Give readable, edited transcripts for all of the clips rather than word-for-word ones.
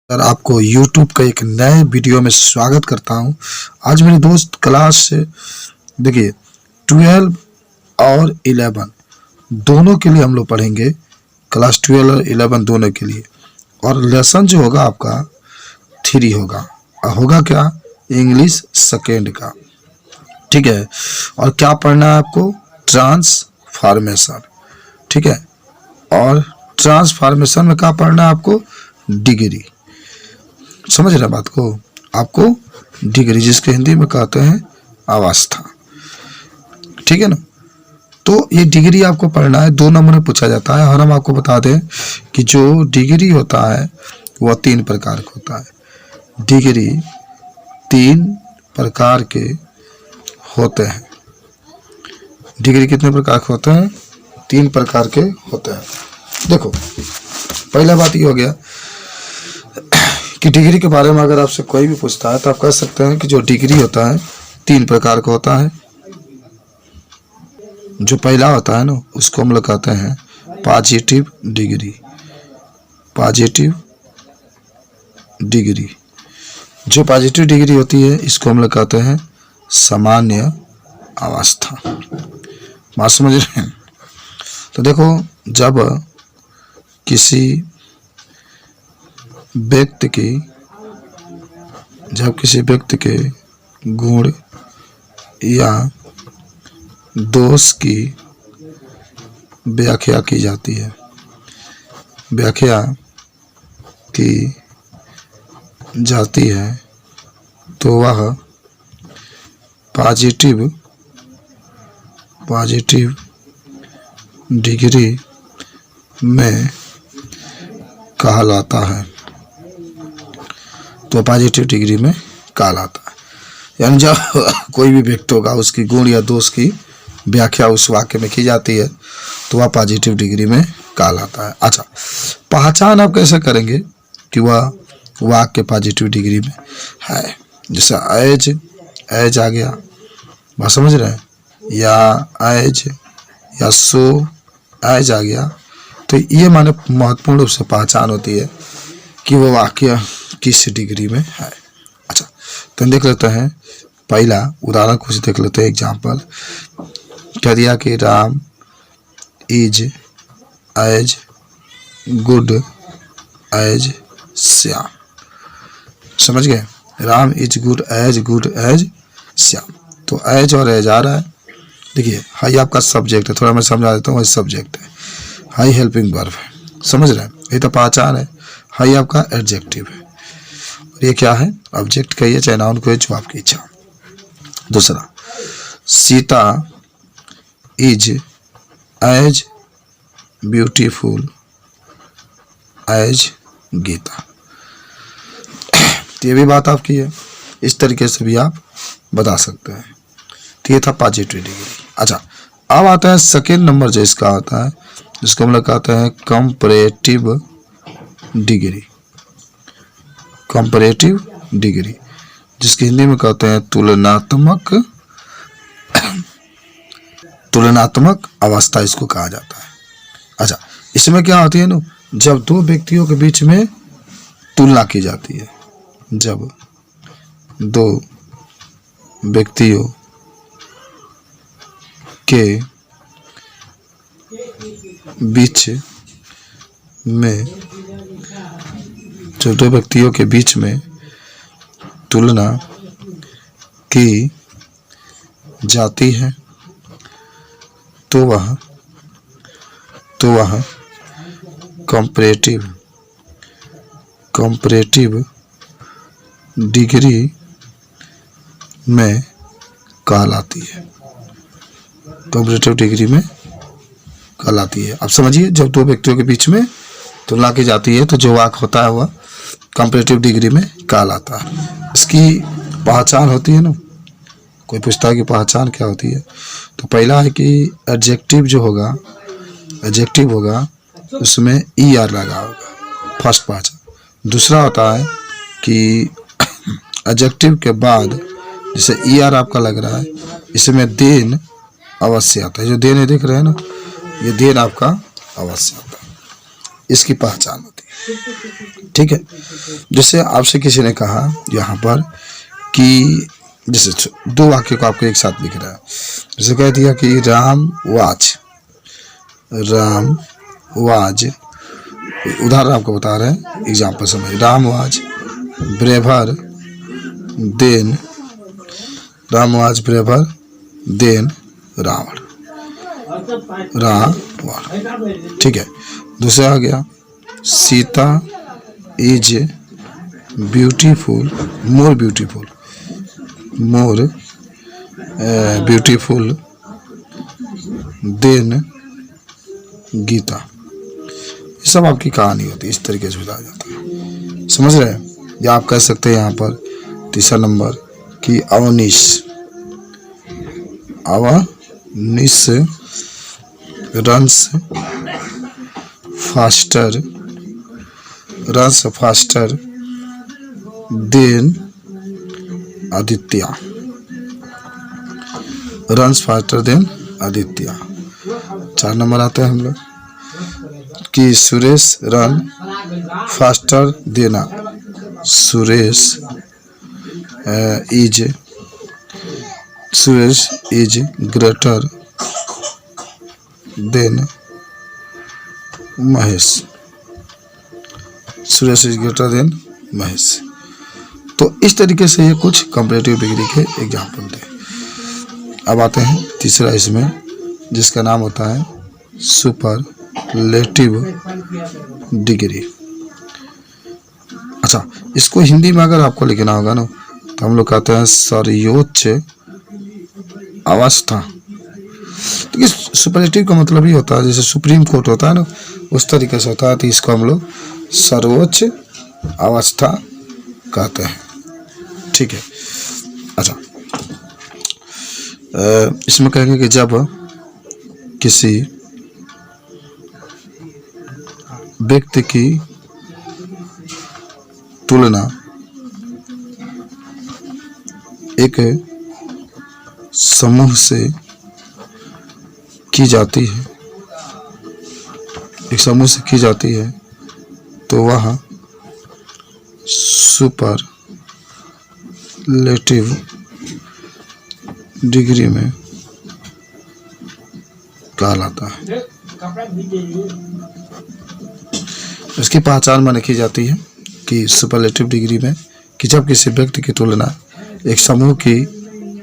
Sir आपको YouTube का एक नए वीडियो में स्वागत करता हूं। आज मेरे दोस्त क्लास से देखिए 12 और 11 दोनों के लिए हम लोग पढ़ेंगे। क्लास 12 और 11 दोनों के लिए। और लेसन जो होगा आपका 3 होगा क्या, इंग्लिश सेकेंड का। ठीक है। और क्या पढ़ना है आपको, ट्रांसफॉर्मेशन। ठीक है। और ट्रांसफॉर्मेशन में क्या पढ़ना है आपको, डिग्री। समझ रहे बात को, आपको डिग्री जिसके हिंदी में कहते हैं अवस्था। ठीक है ना। तो ये डिग्री आपको पढ़ना है, 2 नंबर में पूछा जाता है। और हम आपको बता दें कि जो डिग्री होता है वह 3 प्रकार का होता है। डिग्री 3 प्रकार के होते हैं। डिग्री कितने प्रकार के होते हैं, 3 प्रकार के होते हैं। देखो पहला बात ये हो गया कि डिग्री के बारे में अगर आपसे कोई भी पूछता है तो आप कह सकते हैं कि जो डिग्री होता है 3 प्रकार का होता है। जो पहला होता है ना उसको हम लोग कहते हैं पॉजिटिव डिग्री। पॉजिटिव डिग्री, जो पॉजिटिव डिग्री होती है इसको हम लोग कहते हैं सामान्य अवस्था। बात समझ रहे हैं। तो देखो जब किसी व्यक्ति के गुण या दोष की व्याख्या की जाती है, तो वह पॉजिटिव डिग्री में कहलाता है। तो पॉजिटिव डिग्री में कहलाता है, यानी जब कोई भी व्यक्ति होगा उसकी गुण या दोष की व्याख्या उस वाक्य में की जाती है तो वह पॉजिटिव डिग्री में कहलाता है। अच्छा, पहचान आप कैसे करेंगे कि वह वाक्य पॉजिटिव डिग्री में है। जैसे एज आ गया, बात समझ रहे हैं, या एज या सो एज आ गया, तो ये माने महत्वपूर्ण रूप से पहचान होती है कि वो वाक्य किस डिग्री में है। अच्छा, तो देख लेते हैं पहला उदाहरण कुछ देख लेते हैं। एग्जाम्पल कह दिया कि Ram is as good as Shyam. समझ गए, Ram is good as Shyam. तो एज और एज आ रहा है। देखिए हाई आपका सब्जेक्ट है, थोड़ा मैं समझा देता हूँ। सब्जेक्ट है, हाई हेल्पिंग वर्ब है। समझ रहे हैं, ये तो पहचान है। हाई आपका एडजेक्टिव है और ये क्या है, ऑब्जेक्ट कहिए चाहे नाउन कहिए, जो आपकी इच्छा। दूसरा, Sita is as beautiful as Gita. तो ये भी बात आपकी है, इस तरीके से भी आप बता सकते हैं। तो ये था पॉजिटिव डिग्री। अच्छा, अब आता है सेकेंड नंबर जो इसका आता है, जिसको हम लोग कहते हैं कंपैरेटिव डिग्री। कंपैरेटिव डिग्री, जिसकी हिंदी में कहते हैं तुलनात्मक अवस्था इसको कहा जाता है। अच्छा, इसमें क्या होती है ना, जब 2 व्यक्तियों के बीच में तुलना की जाती है। जब 2 व्यक्तियों के बीच में तुलना की जाती है तो वह कंपैरेटिव डिग्री में कहलाती है। कंपैरेटिव डिग्री में कहलाती है। अब समझिए, जब 2 व्यक्तियों के बीच में तुलना की जाती है तो जो वाक्य होता है वह कंपैरेटिव डिग्री में कहलाता है। इसकी पहचान होती है ना, कोई पूछता है कि पहचान क्या होती है, तो पहला है कि एडजेक्टिव होगा उसमें ER लगा होगा, फर्स्ट पहचान। दूसरा होता है कि एडजेक्टिव के बाद जैसे ER आपका लग रहा है, इसमें देन अवश्य आता है। जो देन है देख रहे हैं ना, ये देन आपका अवश्य आता है। इसकी पहचान होती है। ठीक है। जैसे आपसे किसी ने कहा यहाँ पर कि जैसे दो वाक्य को आपको एक साथ लिख रहा है, जैसे कह दिया कि राम वाज, उदाहरण आपको बता रहे हैं, एग्जाम्पल समझ, Ram was braver than Ravan, ठीक है। दूसरा आ गया Sita is more beautiful than Gita. ये सब आपकी कहानी होती है, इस तरीके से बताया जाता है, समझ रहे हैं। या आप कह सकते हैं यहाँ पर तीसरा नंबर कि Avneesh runs faster than Aditya, चार नंबर आता है हम लोग कि सुरेश रन फास्टर देना, Suresh is greater than Mahesh, तो इस तरीके से ये कुछ कंपैरेटिव डिग्री के एग्जाम्पल थे। अब आते हैं तीसरा इसमें, जिसका नाम होता है सुपरलेटिव डिग्री। अच्छा, इसको हिंदी में अगर आपको लिखना होगा ना, तो हम लोग कहते हैं सर्वोच्च अवस्था। तो सुपरलेटिव का मतलब ही होता है, जैसे सुप्रीम कोर्ट होता है ना, उस तरीके से होता है, तो इसको हम लोग सर्वोच्च अवस्था कहते हैं, ठीक है। अच्छा, इसमें कहेंगे कि जब किसी व्यक्ति की तुलना एक समूह से की जाती है, तो वह सुपरलेटिव डिग्री में कहलाता है। इसकी पहचान माने की जाती है कि सुपरलेटिव डिग्री में कि जब किसी व्यक्ति की तुलना एक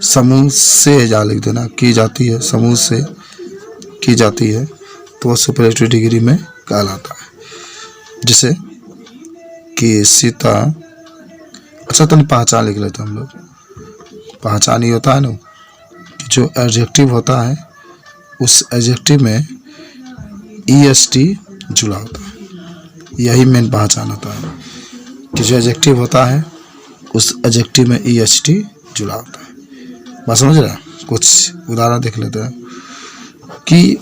समूह से जा लिख देना की जाती है, समूह से की जाती है, तो वह सुपरलेटिव डिग्री में कहलाता है। जैसे कि सीता, अच्छा तो पहचान लिख लेते हैं हम लोग। पहचान ही होता है ना कि जो एडजेक्टिव होता है उस एडजेक्टिव में EST जुड़ा होता है, यही मेन पहचान होता है कि जो एडजेक्टिव होता है उस एडजेक्टिव में EST जुड़ा होता है। बात समझ रहे हैं? कुछ उदाहरण देख लेते हैं कि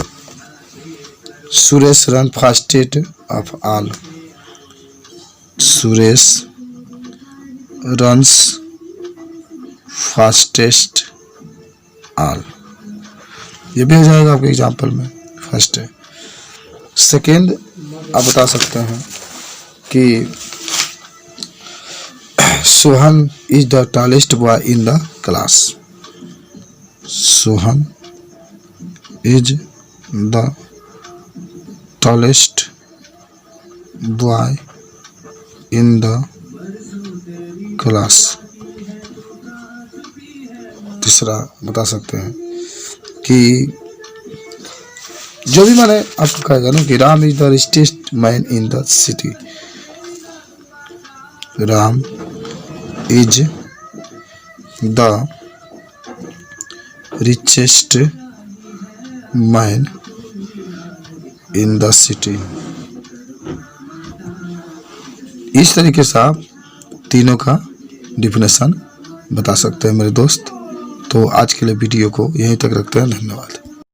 Suresh run fastest of all, Suresh runs fastest all, ये भी हो जाएगा आपके एग्जाम्पल में, फर्स्ट है। सेकेंड आप बता सकते हैं कि Sohan is the tallest boy in the class, Sohan is the tallest boy in the class. तीसरा बता सकते हैं कि जो भी मैंने आपको कहेगा ना कि Ram is the richest man in the city, Ram is the richest man in the city. इस तरीके से आप तीनों का डिफिनेशन बता सकते हैं मेरे दोस्त। तो आज के लिए वीडियो को यहीं तक रखते हैं, धन्यवाद।